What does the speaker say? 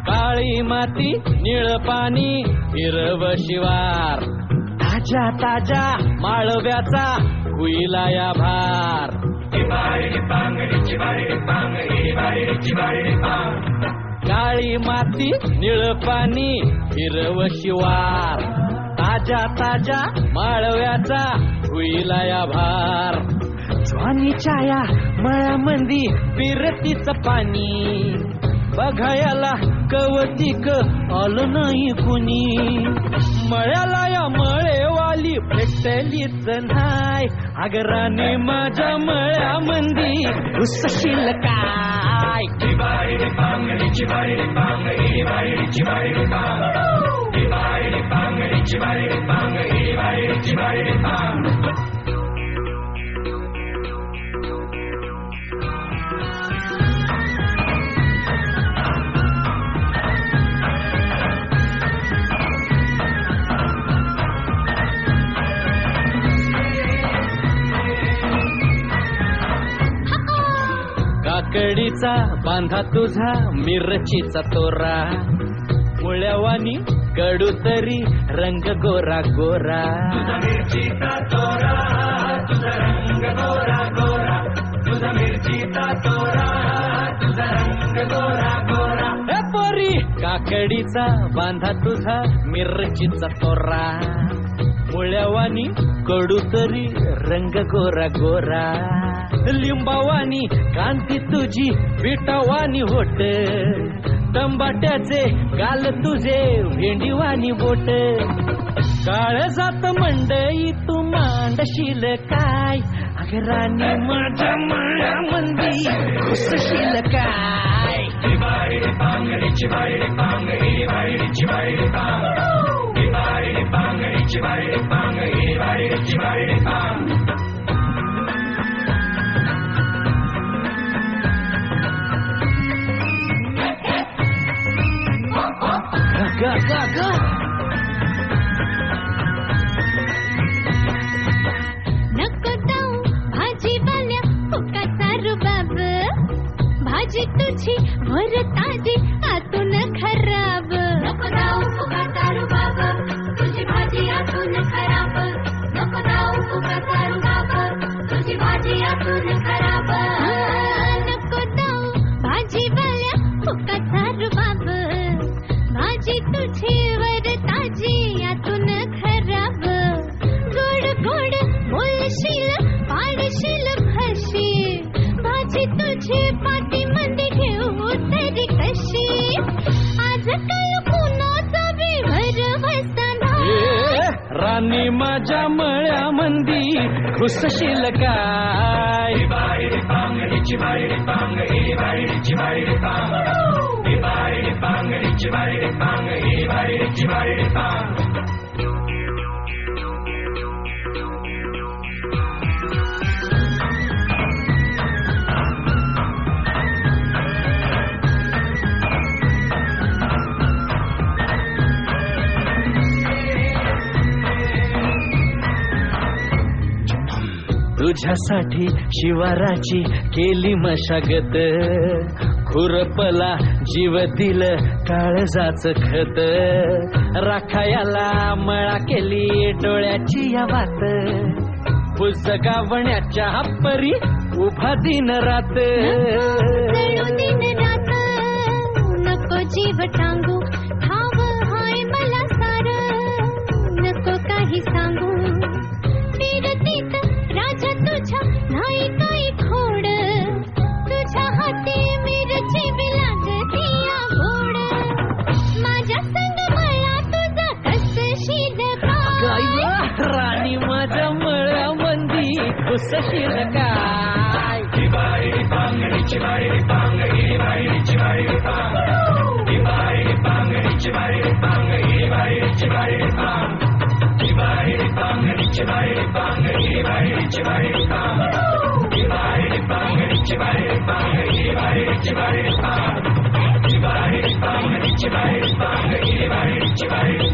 काळी माती निळ पाणी हिरव शिवार ताजा ताजा माळव्याचा हुईला या भार काळी माती निळ पाणी हिरव शिवार ताजा ताजा माळव्याचा हुईला या भार ज्वानीच्या या मळ्यामंदी फिरतीच पाणी बघायला कवतिक आलं नाही कुणी मळ्याला या मळेवाली भेटलीच नाय आगराने माझ्या मळ्यामंदी उसशील काय काकडीचा बांधा तुझा मिरचीचा तोरा मुळ्यावानी कडू तरी रंग गोरा गोरा तुझा मिरचीचा तोरा तुझा रंग गोरा गोरा तुझा मिरचीचा तोरा तुझा रंग गोरा गोरा हे पोरी काकडीचा बांधा तुझा मिरचीचा तोरा मुळ्यावानी कडू तरी रंग गोरा गोरा लिंबावानी कांती तुझी विटावानी होट तंबाट्याचे गाल तुझे भेंडीवानी बोट काळ जात मंडई तू मांडशील काय अगरानी माझ्या मळ्यामंदी घुसशील काय गा गा गा नको जाऊ भाजीवाल्या फुकाचा रुबाब भाजी तुझी वर ताजी आतून खराब नको जाऊ फुकाचा रुबाब तुझी भाजी आतून खराब नको जाऊ फुकाचा रुबाब तुझी भाजी आतून खराब नको जाऊ भाजीवाल्या फुकाचा रुबाब भाजी तुझी वर ताजी यातून खराब गोड गोड बोलशील पाडशील भाशी भाजी तुझी पाठी मध्ये घेऊ तरी कशी आजकाल कुणाचा विवर बसताना राणी माझ्या मळ्यामंदी घुसशील काय तुझ्यासाठी शिवाराची केली मशागत खुरपला जीव दिल काळजाच खत राखायाला मळा केली डोळ्याची या वात पुस्तकावण्याच्या परी उभा दिन रात नको जीव टांगू ठाव हाय मला सार नको काही सांगू फिरतीत राजा तुझ्या नाही काही खोड तुझ्या हाती मिरची बी लागती या गोड माझ्या संग मळा तुझा कसशील काय राणी माझ्या मळ्यामंदी घुसशील काय Bye.